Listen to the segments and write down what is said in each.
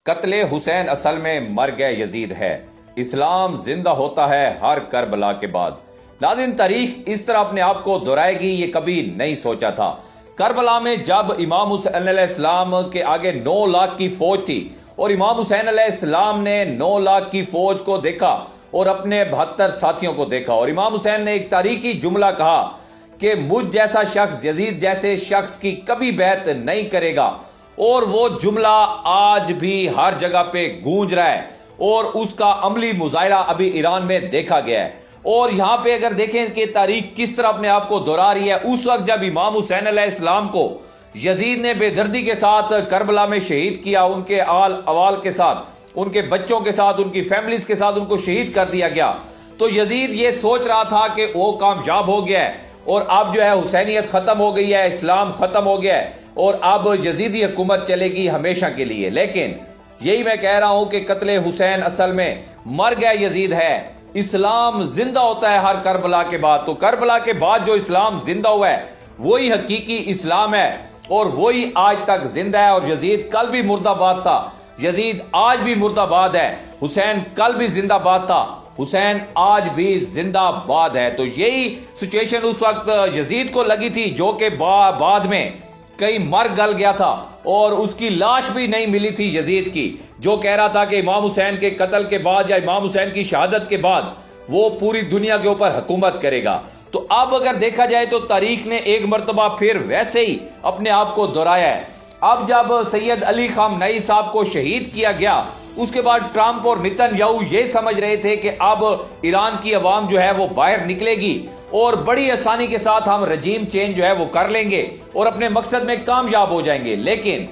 قتل حسین اصل میں مرگ یزید ہے، اسلام زندہ ہوتا ہے ہر کربلا کے بعد۔ ناظرین، تاریخ اس طرح اپنے آپ کو دہرائے گی، یہ کبھی نہیں سوچا تھا۔ کربلا میں جب امام حسین علیہ السلام کے آگے 9 لاکھ کی فوج تھی اور امام حسین علیہ السلام نے 9 لاکھ کی فوج کو دیکھا اور اپنے 72 ساتھیوں کو دیکھا، اور امام حسین نے ایک تاریخی جملہ کہا کہ مجھ جیسا شخص یزید جیسے شخص کی کبھی بیعت نہیں کرے گا، اور وہ جملہ آج بھی ہر جگہ پہ گونج رہا ہے اور اس کا عملی مظاہرہ ابھی ایران میں دیکھا گیا ہے۔ اور یہاں پہ اگر دیکھیں کہ تاریخ کس طرح اپنے آپ کو دہرا رہی ہے، اس وقت جب امام حسین علیہ السلام کو یزید نے بے دردی کے ساتھ کربلا میں شہید کیا، ان کے آل اوال کے ساتھ، ان کے بچوں کے ساتھ، ان کی فیملیز کے ساتھ ان کو شہید کر دیا گیا، تو یزید یہ سوچ رہا تھا کہ وہ کامیاب ہو گیا ہے اور اب جو ہے حسینیت ختم ہو گئی ہے، اسلام ختم ہو گیا ہے اور اب یزیدی حکومت چلے گی ہمیشہ کے لیے۔ لیکن یہی میں کہہ رہا ہوں کہ قتل حسین اصل میں مرگ یزید ہے، اسلام زندہ ہوتا ہے ہر کربلا کے بعد۔ تو کربلا کے بعد جو اسلام زندہ ہوا ہے وہی حقیقی اسلام ہے اور وہی آج تک زندہ ہے۔ اور یزید کل بھی مردہ باد تھا، یزید آج بھی مردہ باد ہے، حسین کل بھی زندہ باد تھا، حسین آج بھی زندہ باد ہے۔ تو یہی سچویشن اس وقت یزید کو لگی تھی، جو کہ بعد میں کئی مر گل گیا تھا اور اس کی لاش بھی نہیں ملی تھی یزید کی، جو کہہ رہا تھا کہ امام حسین کے قتل کے بعد یا امام حسین کی شہادت کے بعد وہ پوری دنیا کے اوپر حکومت کرے گا۔ تو اب اگر دیکھا جائے تو تاریخ نے ایک مرتبہ پھر ویسے ہی اپنے آپ کو دہرایا ہے۔ اب جب سید علی خامنئی صاحب کو شہید کیا گیا، اس کے بعد ٹرمپ اور نیتن یاہو یہ سمجھ رہے تھے کہ اب ایران کی عوام جو ہے وہ باہر نکلے گی اور بڑی آسانی کے ساتھ ہم رجیم چینج جو ہے وہ کر لیں گے اور اپنے مقصد میں کامیاب ہو جائیں گے۔ لیکن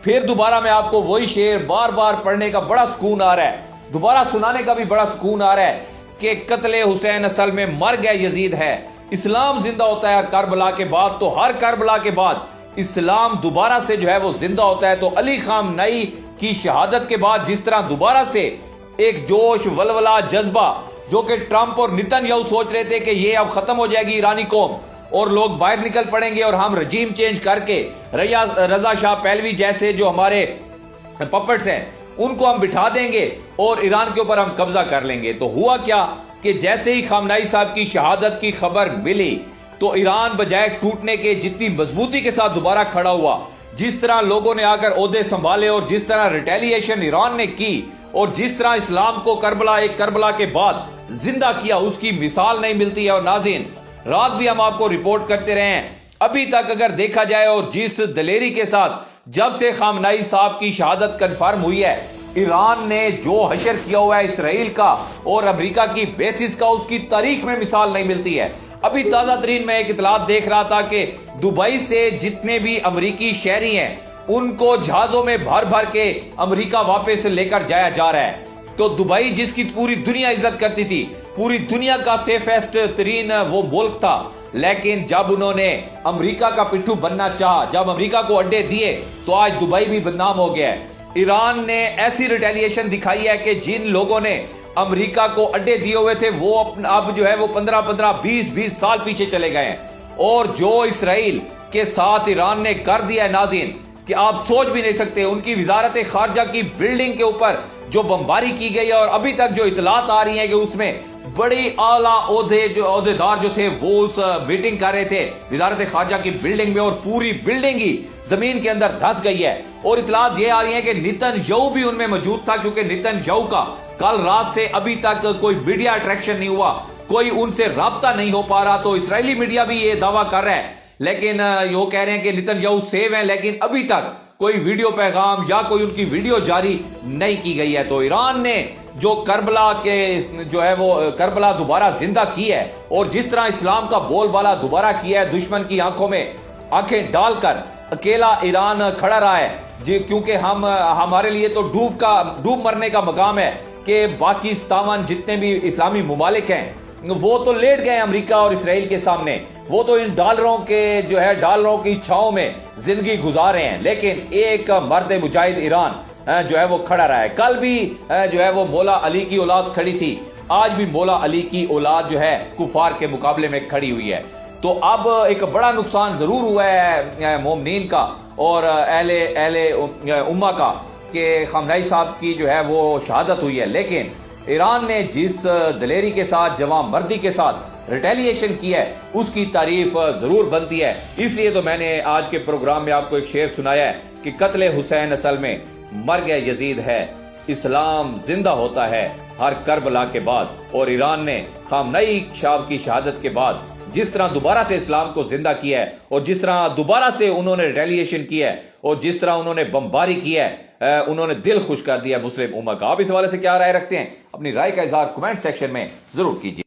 پھر دوبارہ میں آپ کو وہی شعر بار بار پڑھنے کا بڑا سکون آ رہا ہے، دوبارہ سنانے کا بھی بڑا سکون آ رہا ہے کہ قتل حسین اصل میں مرگ یزید ہے، اسلام زندہ ہوتا ہے کربلا کے بعد۔ تو ہر کربلا کے بعد اسلام دوبارہ سے جو ہے وہ زندہ ہوتا ہے۔ تو علی خامنئی کی شہادت کے بعد جس طرح دوبارہ سے ایک جوش، ولولہ، جذبہ، جو کہ ٹرمپ اور نیتن یاہو سوچ رہے تھے کہ یہ اب ختم ہو جائے گی ایرانی قوم اور لوگ باہر نکل پڑیں گے اور ہم رجیم چینج کر کے رضا شاہ پہلوی جیسے جو ہمارے پپٹس ہیں ان کو ہم بٹھا دیں گے اور ایران کے اوپر ہم قبضہ کر لیں گے۔ تو ہوا کیا کہ جیسے ہی خامنئی صاحب کی شہادت کی خبر ملی تو ایران بجائے ٹوٹنے کے جتنی مضبوطی کے ساتھ دوبارہ کھڑا ہوا، جس طرح لوگوں نے آ کر عہدے سنبھالے اور جس طرح ریٹیلیشن ایران نے کی اور جس طرح اسلام کو کربلا کے بعد زندہ کیا، اس کی مثال نہیں ملتی ہے۔ اور ناظرین، رات بھی ہم آپ کو رپورٹ کرتے رہے ہیں، ابھی تک اگر دیکھا جائے اور جس دلیری کے ساتھ جب سے خامنئی صاحب کی شہادت کنفرم ہوئی ہے، ایران نے جو حشر کیا ہوا ہے اسرائیل کا اور امریکہ کی بیسز کا، اس کی تاریخ میں مثال نہیں ملتی ہے۔ ابھی تازہ ترین میں ایک اطلاعات دیکھ رہا تھا کہ دبئی سے جتنے بھی امریکی شہری ہیں ان کو جہازوں میں بھر بھر کے امریکہ واپس لے کر جایا جا رہا ہے۔ تو دبئی جس کی پوری دنیا عزت کرتی تھی، پوری دنیا کا سیفسٹ ترین وہ ملک تھا، لیکن جب انہوں نے امریکہ کا پٹھو بننا چاہا، جب امریکہ کو اڈے دیے، تو آج دبئی بھی بدنام ہو گیا ہے۔ ایران نے ایسی ریٹیلیشن دکھائی ہے کہ جن لوگوں نے امریکہ کو اڈے دیے ہوئے تھے وہ اب جو ہے وہ 15 20 سال پیچھے چلے گئے ہیں۔ اور جو اسرائیل کے ساتھ ایران نے کر دیا ہے ناظرین کہ آپ سوچ بھی نہیں سکتے، ان کی وزارت خارجہ کی بلڈنگ کے اوپر جو بمباری کی گئی ہے، اور ابھی تک جو اطلاعات آ رہی ہیں کہ اس میں بڑی اعلیٰ عہدیدار جو تھے وہ اس میٹنگ کر رہے تھے وزارت خارجہ کی بلڈنگ میں، اور پوری بلڈنگ ہی زمین کے اندر دھس گئی ہے۔ اور اطلاعات یہ آ رہی ہیں کہ نیتن یاہو بھی ان میں موجود تھا، کیونکہ نیتن یاہو کا کل رات سے ابھی تک کوئی میڈیا اٹریکشن نہیں ہوا، کوئی ان سے رابطہ نہیں ہو پا رہا۔ تو اسرائیلی میڈیا بھی یہ دعویٰ کر رہا ہے، لیکن یہ کہہ رہے ہیں کہ نیتن یاہو سیو ہیں، لیکن ابھی تک کوئی ویڈیو پیغام یا کوئی ان کی ویڈیو جاری نہیں کی گئی ہے۔ تو ایران نے جو کربلا دوبارہ زندہ کی ہے اور جس طرح اسلام کا بول بالا دوبارہ کیا ہے، دشمن کی آنکھوں میں آنکھیں ڈال کر اکیلا ایران کھڑا رہا ہے، کیونکہ ہمارے لیے تو ڈوب مرنے کا مقام ہے کہ باقی 57 جتنے بھی اسلامی ممالک ہیں وہ تو لیٹ گئے امریکہ اور اسرائیل کے سامنے، وہ تو ان ڈالروں کی چھاؤں میں زندگی گزار رہے ہیں، لیکن ایک مرد مجاہد ایران جو ہے وہ کھڑا رہا ہے۔ کل بھی جو ہے وہ مولا علی کی اولاد کھڑی تھی، آج بھی مولا علی کی اولاد جو ہے کفار کے مقابلے میں کھڑی ہوئی ہے۔ تو اب ایک بڑا نقصان ضرور ہوا ہے مومنین کا اور اہل امہ کا، کہ خامنئی صاحب کی جو ہے وہ شہادت ہوئی ہے، لیکن ایران نے جس دلیری کے ساتھ، جواں مردی کے ساتھ ریٹیلیشن کی ہے، اس کی تعریف ضرور بنتی ہے۔ اس لیے تو میں نے آج کے پروگرام میں آپ کو ایک شعر سنایا ہے کہ قتل حسین اصل میں مرگ یزید ہے، اسلام زندہ ہوتا ہے ہر کربلا کے بعد۔ اور ایران نے خامنئی صاحب کی شہادت کے بعد جس طرح دوبارہ سے اسلام کو زندہ کیا ہے، اور جس طرح دوبارہ سے انہوں نے ریٹیلیشن کیا ہے، اور جس طرح انہوں نے بمباری کیا ہے، انہوں نے دل خوش کر دیا مسلم امت کا۔ آپ اس حوالے سے کیا رائے رکھتے ہیں؟ اپنی رائے کا اظہار کمنٹ سیکشن میں ضرور کیجیے۔